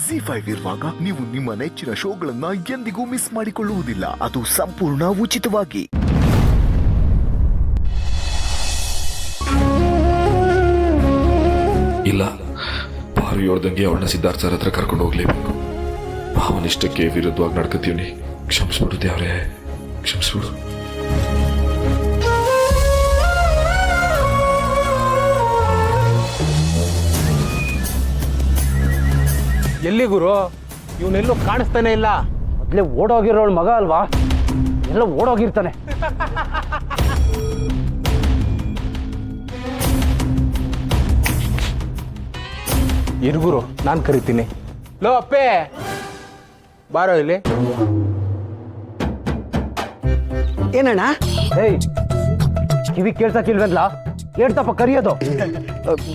ZEE5 ಇರುವಾಗ ನೀವು ನಿಮ್ಮ ನೆಚ್ಚಿನ ಶೋಗಳನ್ನ ಎಂದಿಗೂ ಮಿಸ್ ಮಾಡಿಕೊಳ್ಳುವುದಿಲ್ಲ. ಅದು ಸಂಪೂರ್ಣ ಉಚಿತವಾಗಿ. ಇಲ್ಲ, ಪಾರು ಹೇಳ್ದಂಗೆ ಅವಳನ್ನ ಸಿದ್ಧಾರ್ಥ ಸರ್ ಹತ್ರ ಕರ್ಕೊಂಡು ಹೋಗ್ಲೇಬೇಕು. ಭಾವನಿಷ್ಠಕ್ಕೆ ವಿರುದ್ಧವಾಗಿ ನಡ್ಕತೀವ್ನಿ. ಕ್ಷಮಿಸ್ಬಿಡು ದೇವ್ರೇ, ಕ್ಷಮಿಸ್ಬಿಡು. ಎಲ್ಲಿ ಗುರು? ಇವನೆಲ್ಲೂ ಕಾಣಿಸ್ತಾನೆ ಇಲ್ಲ. ಮೊದಲೇ ಓಡೋಗಿರೋಳು ಮಗ ಅಲ್ವಾ? ಎಲ್ಲ ಓಡೋಗಿರ್ತಾನೆ. ಇರುಗುರು, ನಾನು ಕರಿತೀನಿ. ಲೋ ಅಪ್ಪೆ, ಬಾರೋ ಇಲ್ಲಿ. ಏನಣ್ಣ? ಏಯ್, ಕಿವಿ ಕೇಳ್ಸಕ್ಕಿಲ್ವಲ್ಲ? ಹೇಳ್ತಪ್ಪ ಕರಿಯೋದು.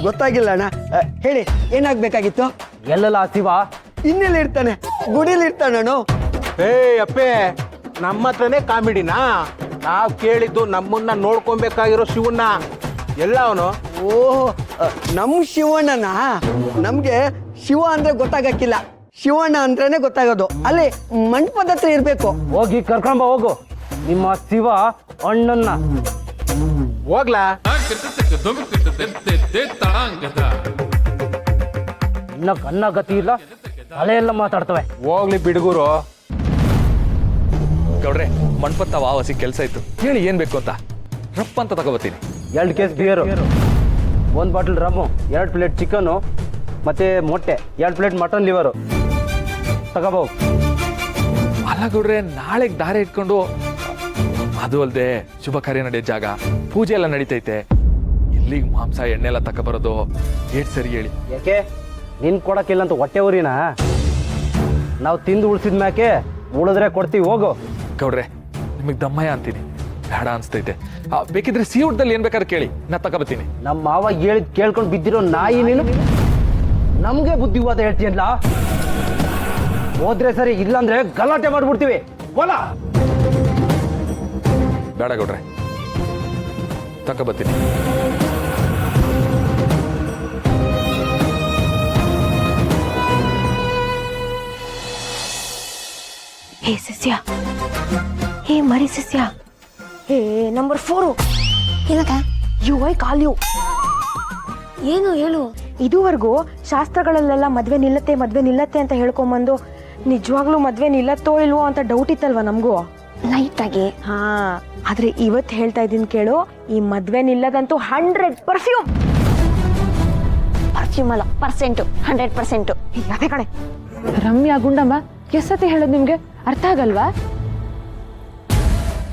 ಗೊತ್ತಾಗಿಲ್ಲ ಅಣ್ಣ. ಹೇಳಿ, ಏನಾಗ್ಬೇಕಾಗಿತ್ತು? ಎಲ್ಲೆಲ್ಲ ಶಿವ? ಇನ್ನೆಲ್ಲಿ ಇರ್ತಾನೆ? ಗುಡಿಲಿ ಇರ್ತಾನಣ್ಣು. ಅಪ್ಪೆ, ನಮ್ಮ ಹತ್ರನೇ ಕಾಮಿಡಿನಾ? ನಾವು ಕೇಳಿದ್ದು ನಮ್ಮನ್ನ ನೋಡ್ಕೊಬೇಕಾಗಿರೋ ಶಿವಣ್ಣ. ಎಲ್ಲ ಅವನು. ಓಹ್, ನಮ್ಮ ಶಿವಣ್ಣನ? ನಮ್ಗೆ ಶಿವ ಅಂದ್ರೆ ಗೊತ್ತಾಗಕ್ಕಿಲ್ಲ, ಶಿವಣ್ಣ ಅಂದ್ರೇನೆ ಗೊತ್ತಾಗೋದು. ಅಲ್ಲಿ ಮಂಟಪದ ಹತ್ರ ಇರ್ಬೇಕು. ಹೋಗಿ ಕರ್ಕೊಂಬ ಹೋಗು ನಿಮ್ಮ ಶಿವ ಅಣ್ಣನ್ನ. ಹೋಗ್ಲಾ? ಇನ್ನ ಕನ್ನ ಗತಿ ಇಲ್ಲ, ತಲೆ ಎಲ್ಲ ಮಾತಾಡ್ತವೆ. ಹೋಗ್ಲಿ ಬಿಡುಗುರು. ಗೌಡ್ರೆ, ಮಂಟಪತ್ತ ವಾಸಿ ಕೆಲಸ ಇತ್ತು. ಹೇಳಿ ಏನ್ ಬೇಕು ಅಂತ. ರಪ್ಪ ಅಂತ ತಗೋಬತ್ತೀನಿ. 2 case beer, 1 bottle rum, 2 plate chicken, ಮತ್ತೆ ಮೊಟ್ಟೆ, 2 ಪ್ಲೇಟ್ ಮಟನ್ ಲಿವರು ತಗೋಬಹುದು. ಅಲ್ಲ ಗೌಡ್ರೆ, ನಾಳೆಗೆ ದಾರೆ ಇಟ್ಕೊಂಡು, ಅದು ಅಲ್ಲದೆ ಶುಭ ಕಾರ್ಯ ನಡೆಯೋ ಜಾಗ, ಪೂಜೆ ಎಲ್ಲ ನಡೀತೈತೆ. ಇಲ್ಲಿಗೆ ಮಾಂಸ ಎಣ್ಣೆ ಎಲ್ಲ ತಗೊಬರೋದು ಏಟ್ ಸರಿ ಹೇಳಿ. ಯಾಕೆ ನಿನ್ ಕೊಡಕ್ಕಿಲ್ಲ ಅಂತ ಹೊಟ್ಟೆ ಊರಿನ? ನಾವು ತಿಂದು ಉಳಿಸಿದ ಮ್ಯಾಕೆ ಉಳಿದ್ರೆ ಕೊಡ್ತೀವಿ, ಹೋಗು. ಗೌಡ್ರೆ, ನಿಮಗೆ ದಮ್ಮಯ್ಯ ಅಂತೀನಿ, ಬೇಡ ಅನ್ಸ್ತೈತೆ. ಬೇಕಿದ್ರೆ ಸಿ ಊಟದಲ್ಲಿ ಏನ್ ಬೇಕಾದ್ರೆ ಕೇಳಿ, ನಾ ತಗೋಬತ್ತೀನಿ. ನಮ್ಮ ಮಾವ ಹೇಳಿದ್ ಕೇಳ್ಕೊಂಡು ಬಿದ್ದಿರೋ ನಾಯಿ ನೀನು. ನಮ್ಗೆ ಬುದ್ಧಿವಾದ ಹೇಳ್ತೀಯಲ್ಲ? ಹೋದ್ರೆ ಸರಿ, ಇಲ್ಲಾಂದ್ರೆ ಗಲಾಟೆ ಮಾಡ್ಬಿಡ್ತೀವಿ. ಹೊಲ ಬೇಡ ಗೌಡ್ರೆ, ತಗೋಬತ್ತೀನಿ. ಹೇ ಸಸ್ಯ, ಹೇ ಮರಿ ಸಸ್ಯ, ಹೇ ನಂಬರ್ 4. ಏನಕ್ಕ? You I call you. ಏನು ಹೇಳು? ಇದುವರೆಗೂ ಶಾಸ್ತ್ರಗಳಲ್ಲೆಲ್ಲ ಮದ್ವೆ ನಿಲ್ಲತ್ತೆ ಅಂತ ಹೇಳ್ಕೊಂಬಂದು ನಿಜವಾಗ್ಲೂ ಮದ್ವೆ ನಿಲ್ಲತ್ತೋ ಇಲ್ವೋ ಅಂತ ಡೌಟ್ ಇತ್ತಲ್ವಾ ನಮಗೂ ಲೈಟ್ ಆಗಿ. ಹಾ, ಆದ್ರೆ ಇವತ್ತು ಹೇಳ್ತಾ ಇದ್ದೀನಿ ಕೇಳು, ಈ ಮದ್ವೆ ನಿಲ್ಲದಂತೂ 100% ಪರ್ಫ್ಯೂಮ್ ಅಲ್ಲ, ಪರ್ಸೆಂಟ್ 100%. ಅದೇ ಕಡೆ. ರಮ್ಯಾ ಗುಂಡಮ್ಮ ಎಷ್ಟತಿ ಹೇಳೋದು ನಿಮ್ಗೆ ಅರ್ಥ ಆಗಲ್ವಾ?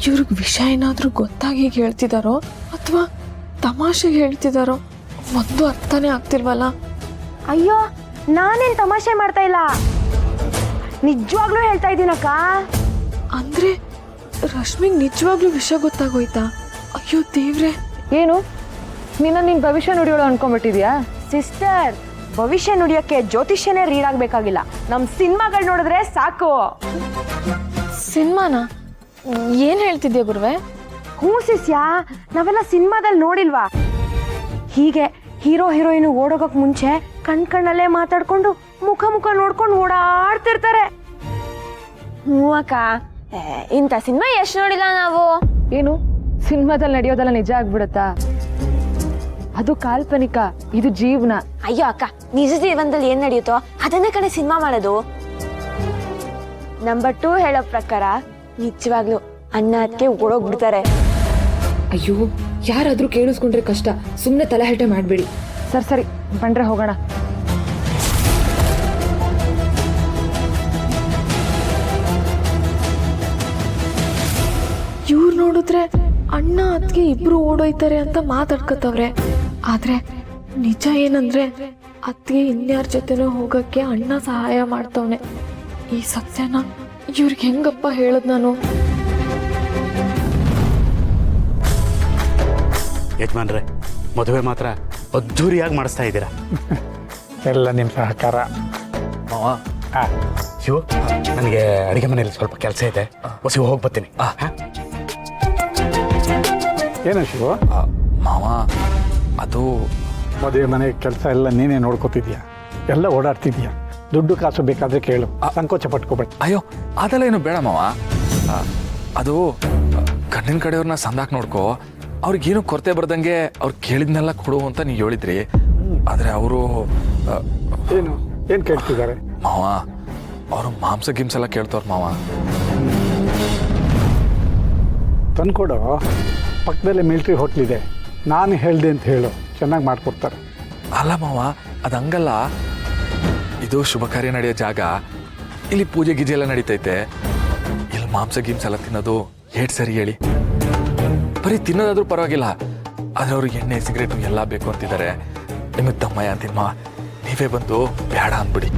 ಇವ್ರಿಗೆ ವಿಷಯ ಏನಾದ್ರೂ ಗೊತ್ತಾಗಿ ಹೇಳ್ತಿದಾರೋ ಅಥವಾ ತಮಾಷೆಗೆ ಹೇಳ್ತಿದಾರೋ ಒಂದು ಅರ್ಥನೇ ಆಗ್ತಿಲ್ವಲ್ಲ. ಅಯ್ಯೋ, ನಾನೇನ್ ತಮಾಷೆ ಮಾಡ್ತಾ ಇಲ್ಲ, ನಿಜವಾಗ್ಲೂ ಹೇಳ್ತಾ ಇದ್ದೀನಕ್ಕ. ಅಂದ್ರೆ ರಶ್ಮಿಗ್ ನಿಜವಾಗ್ಲೂ ವಿಷಯ ಗೊತ್ತಾಗೋಯ್ತಾ? ಅಯ್ಯೋ ದೇವ್ರೆ. ಏನು ನಿನ್ನ ಭವಿಷ್ಯ ನುಡಿಯೋಳು ಅನ್ಕೊಂಡ್ಬಿಟ್ಟಿದ್ಯಾ? ಸಿಸ್ಟರ್, ಭವಿಷ್ಯ ನುಡಿಯೋಕ್ಕೆ ಜ್ಯೋತಿಷ್ಯನೇ ರೀಡ್ ಆಗ್ಬೇಕಾಗಿಲ್ಲ, ನಮ್ ಸಿನಿಮಾಗಳು ನೋಡಿದ್ರೆ ಸಾಕು. ಸಿನಿಮಾನ? ಏನ್ ಹೇಳ್ತಿದ್ಯಾ ಗುರುವೆ? ಹ್ಞೂ ಶಿಷ್ಯ, ನಾವೆಲ್ಲ ಸಿನಿಮಾದಲ್ಲಿ ನೋಡಿಲ್ವಾ? ಹೀಗೆ ಹೀರೋ ಹೀರೋಯಿನ್ ಓಡೋಗಕ್ ಮುಂಚೆ ಕಣ್ಣಲ್ಲೇ ಮಾತಾಡ್ಕೊಂಡು ಮುಖ ನೋಡ್ಕೊಂಡು ಓಡಾಡ್ತಿರ್ತಾರೆ. ಹ್ಞೂ ಅಕ್ಕ, ಇಂಥ ಸಿನಿಮಾ ಎಷ್ಟು ನೋಡಿಲ್ಲ ನಾವು. ಏನು ಸಿನಿಮಾದಲ್ಲಿ ನಡೆಯೋದೆಲ್ಲ ನಿಜ ಆಗ್ಬಿಡತ್ತಾ? ಅದು ಕಾಲ್ಪನಿಕ, ಇದು ಜೀವನ. ಅಯ್ಯೋ ಅಕ್ಕ, ನಿಜ ಜೀವನದಲ್ಲಿ ಏನ್ ನಡೆಯುತ್ತೋ ಅದನ್ನೇ ಕಡೆ ಸಿನಿಮಾ ಮಾಡೋದು. ನಂಬರ್ 2 ಹೇಳೋ ಪ್ರಕಾರ ನಿಜವಾಗ್ಲು ಅಣ್ಣ ಅದಕ್ಕೆ ಓಡೋಗ್ಬಿಡ್ತಾರೆ. ಅಯ್ಯೋ, ಯಾರಾದ್ರೂ ಕೇಳಿಸ್ಕೊಂಡ್ರೆ ಕಷ್ಟ, ಸುಮ್ಮನೆ ತಲೆಹರಟೆ ಮಾಡಬೇಡಿ. ಸರಿ ಬಂದ್ರೆ ಹೋಗೋಣ. ಇವ್ರು ನೋಡಿದ್ರೆ ಅಣ್ಣ ಅದ್ಗೆ ಇಬ್ರು ಓಡೋಯ್ತಾರೆ ಅಂತ ಮಾತಾಡ್ಕೊತವ್ರೆ. ಆದ್ರೆ ನಿಜ ಏನಂದ್ರೆ ಅದ್ಗೆ ಇನ್ಯಾರ ಜೊತೆನೋ ಹೋಗಕ್ಕೆ ಅಣ್ಣ ಸಹಾಯ ಮಾಡ್ತವ್ನೆ. ಈ ಸತ್ಯನ ಇವ್ರಿಗೆ ಹೆಂಗಪ್ಪ ಹೇಳದ್ ನಾನು? ಯಜಮಾನ್ರೆ, ಮದುವೆ ಮಾತ್ರ ಅದ್ಧೂರಿಯಾಗಿ ಮಾಡಿಸ್ತಾ ಇದ್ದೀರಾ. ಎಲ್ಲ ನಿಮ್ಮ ಸಹಕಾರ. ಮಾವ, ಶಿವು, ನನಗೆ ಅಡಿಗೆ ಮನೆಯಲ್ಲಿ ಸ್ವಲ್ಪ ಕೆಲಸ ಇದೆ, ಹೊಸಿ ಹೋಗಿ ಬರ್ತೀನಿ. ಏನು ಶಿವ? ಮಾವ, ಅದು ಮದುವೆ ಮನೆ ಕೆಲಸ ಎಲ್ಲ ನೀನೇ ನೋಡ್ಕೋತಿದ್ಯಾ, ಎಲ್ಲ ಓಡಾಡ್ತಿದ್ಯಾ. ದುಡ್ಡು ಕಾಸು ಬೇಕಾದ್ರೆ ಕೇಳು, ಸಂಕೋಚ ಪಟ್ಕೋಬೇಡ. ಅಯ್ಯೋ ಅದೆಲ್ಲ ಏನು ಬೇಡ ಮಾವ. ಅದು ಗಂಡಿನ ಕಡೆಯವ್ರನ್ನ ಸಂದಾಕ್ ನೋಡ್ಕೋ, ಅವ್ರಿಗೇನು ಕೊರತೆ ಬರ್ದಂಗೆ ಅವ್ರು ಕೇಳಿದ್ನೆಲ್ಲ ಕೊಡು ಅಂತ ನೀವು ಹೇಳಿದ್ರಿ. ಆದರೆ ಅವರು ಏನು ಕೇಳ್ತಿದ್ದಾರೆ ಮಾವ? ಅವರು ಮಾಂಸ ಗಿಮ್ಸ್ ಎಲ್ಲ ಕೇಳ್ತವ್ರ ಮಾವ. ತಂದ್ಕೊಡು, ಪಕ್ಕದಲ್ಲೇ ಮಿಲ್ಟ್ರಿ ಹೋಟ್ಲಿದೆ, ನಾನು ಹೇಳ್ದೆ ಅಂತ ಹೇಳು, ಚೆನ್ನಾಗಿ ಮಾಡಿಕೊಡ್ತಾರೆ. ಅಲ್ಲ ಮಾವ, ಅದು ಹಂಗಲ್ಲ. ಇದು ಶುಭ ಕಾರ್ಯ ನಡೆಯೋ ಜಾಗ, ಇಲ್ಲಿ ಪೂಜೆ ಗೀಜೆ ಎಲ್ಲ ನಡೀತೈತೆ. ಇಲ್ಲಿ ಮಾಂಸ ಗಿಮ್ಸ್ ಎಲ್ಲ ತಿನ್ನೋದು ಏಟ್ ಸರಿ ಹೇಳಿ? ಬರೀ ತಿನ್ನೋದಾದ್ರೂ ಪರವಾಗಿಲ್ಲ, ಆದರೆ ಅವ್ರಿಗೆ ಎಣ್ಣೆ ಸಿಗರೇಟು ಎಲ್ಲ ಬೇಕು ಅಂತಿದ್ದಾರೆ. ನಿಮಗೆ ತಮ್ಮಯ್ಯ ಅಂತಿಮ್ಮ, ನೀವೇ ಬಂದು ಬೇಡ ಅಂದ್ಬಿಡಿ.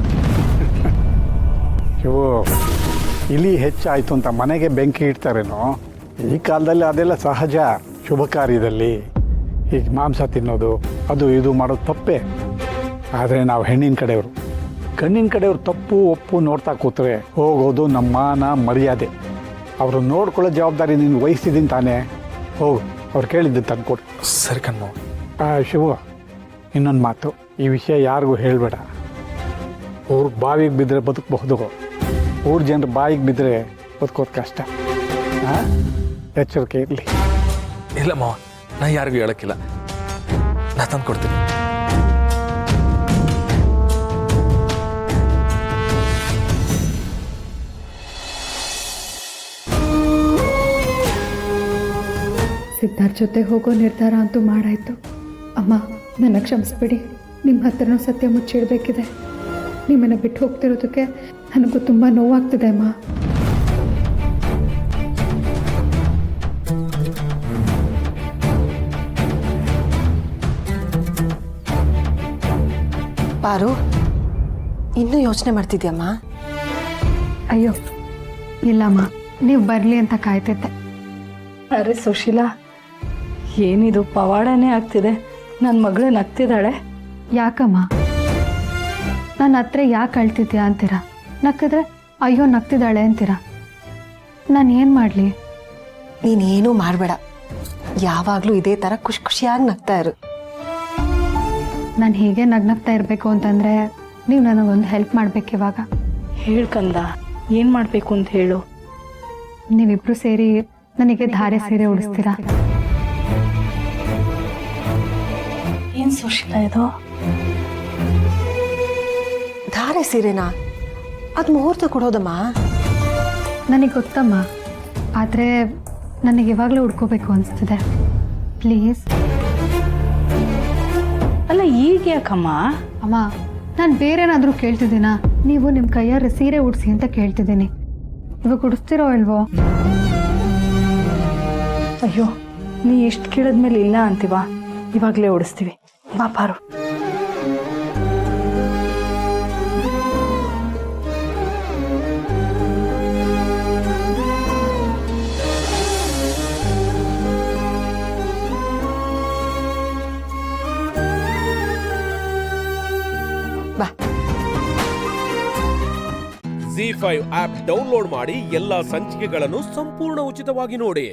ಇವು ಇಲಿ ಹೆಚ್ಚಾಯಿತು ಅಂತ ಮನೆಗೆ ಬೆಂಕಿ ಇಡ್ತಾರೇನೋ. ಈ ಕಾಲದಲ್ಲಿ ಅದೆಲ್ಲ ಸಹಜ. ಶುಭ ಕಾರ್ಯದಲ್ಲಿ ಈಗ ಮಾಂಸ ತಿನ್ನೋದು ಅದು ಇದು ಮಾಡೋದು ತಪ್ಪೇ. ಆದರೆ ನಾವು ಹೆಣ್ಣಿನ ಕಡೆಯವರು, ಗಂಡಿನ ಕಡೆಯವರು ತಪ್ಪು ಒಪ್ಪು ನೋಡ್ತಾ ಕೂತ್ರೆ ಹೋಗೋದು ನಮ್ಮ ಮಾನ ಮರ್ಯಾದೆ. ಅವರು ನೋಡ್ಕೊಳ್ಳೋ ಜವಾಬ್ದಾರಿ ನೀನು ವಹಿಸಿದ್ದೀನಿ ತಾನೇ. ಹೋಗು, ಅವ್ರು ಕೇಳಿದ್ದು ತಂದ್ಕೊಡು. ಸರಿ ಕಣ್ಮೋ. ಶಿವು, ಇನ್ನೊಂದು ಮಾತು, ಈ ವಿಷಯ ಯಾರಿಗೂ ಹೇಳಬೇಡ. ಊರು ಬಾವಿಗೆ ಬಿದ್ದರೆ ಬದುಕಬಹುದು, ಊರು ಜನರು ಬಾಯಿಗೆ ಬಿದ್ದರೆ ಬದುಕೋದು ಕಷ್ಟ. ಎಚ್ಚರಿಕೆ ಇರಲಿ. ಇಲ್ಲ ಮಾವ, ನಾ ಯಾರಿಗೂ ಹೇಳಕ್ಕಿಲ್ಲ, ನಾ ತಂದು ಕೊಡ್ತೀನಿ. ಸಿದ್ಧಾರ್ಥ್ ಜೊತೆ ಹೋಗೋ ನಿರ್ಧಾರ ಅಂತೂ ಮಾಡಾಯ್ತು. ಅಮ್ಮ, ನನ್ನ ಕ್ಷಮಿಸ್ಬಿಡಿ. ನಿಮ್ಮ ಹತ್ರನೂ ಸತ್ಯ ಮುಚ್ಚಿಡಬೇಕಿದೆ. ನಿಮ್ಮನ್ನು ಬಿಟ್ಟು ಹೋಗ್ತಿರೋದಕ್ಕೆ ನನಗೂ ತುಂಬ ನೋವಾಗ್ತಿದೆ ಅಮ್ಮ. ಪಾರು, ಇನ್ನೂ ಯೋಚನೆ ಮಾಡ್ತಿದ್ಯಮ್ಮ? ಅಯ್ಯೋ ಇಲ್ಲಮ್ಮ, ನೀವು ಬರಲಿ ಅಂತ ಕಾಯ್ತಿದ್ದೆ. ಅರೆ ಸುಶೀಲಾ, ಏನಿದು ಪವಾಡನೇ ಆಗ್ತಿದೆ. ನನ್ನ ಮಗಳು ನಗ್ತಿದ್ದಾಳೆ. ಯಾಕಮ್ಮ? ನನ್ನ ಹತ್ರ ಯಾಕೆ ಅಳ್ತಿದ್ಯಾ ಅಂತೀರಾ? ನಕ್ಕಿದ್ರೆ ಅಯ್ಯೋ ನಗ್ತಿದ್ದಾಳೆ ಅಂತೀರಾ? ನಾನು ಏನು ಮಾಡಲಿ? ನೀನೇನೂ ಮಾಡಬೇಡ, ಯಾವಾಗಲೂ ಇದೇ ಥರ ಖುಷಿ ಖುಷಿಯಾಗಿ ನಗ್ತಾ ಇರು. ನಾನು ಹೀಗೆ ನಗ್ನಗ್ತಾ ಇರಬೇಕು ಅಂತಂದರೆ ನೀವು ನನಗೊಂದು ಹೆಲ್ಪ್ ಮಾಡಬೇಕು. ಇವಾಗ ಹೇಳ್ಕಂದ, ಏನು ಮಾಡಬೇಕು ಅಂತ ಹೇಳು. ನೀವಿಬ್ರು ಸೇರಿ ನನಗೆ ಧಾರೆ ಸೀರೆ ಉಡಿಸ್ತೀರಾ? ಏನು ಸುಶೀಲಾ ಇದು? ಧಾರೆ ಸೀರೆನಾ? ಅದು ಮುಹೂರ್ತ ಕೊಡೋದಮ್ಮ. ನನಗೆ ಗೊತ್ತಮ್ಮ, ಆದರೆ ನನಗೆ ಇವಾಗಲೇ ಉಡ್ಕೋಬೇಕು ಅನಿಸ್ತಿದೆ. ಪ್ಲೀಸ್. ಅಲ್ಲ ಈಗ ಯಾಕಮ್ಮ? ಅಮ್ಮ, ನಾನು ಬೇರೇನಾದರೂ ಕೇಳ್ತಿದ್ದೀನಾ? ನೀವು ನಿಮ್ಮ ಕೈಯಾರೆ ಸೀರೆ ಉಡಿಸಿ ಅಂತ ಕೇಳ್ತಿದ್ದೀನಿ. ಇವಾಗ ಉಡಿಸ್ತಿರೋ ಇಲ್ವೋ? ಅಯ್ಯೋ, ನೀ ಎಷ್ಟು ಕೇಳಿದ್ಮೇಲೆ ಇಲ್ಲ ಅಂತೀವ? ಇವಾಗಲೇ ಉಡಿಸ್ತೀವಿ, ಬಾ ಪಾರು. ZEE5 ಆಪ್ ಡೌನ್ಲೋಡ್ ಮಾಡಿ ಎಲ್ಲಾ ಸಂಚಿಕೆಗಳನ್ನು ಸಂಪೂರ್ಣ ಉಚಿತವಾಗಿ ನೋಡಿ.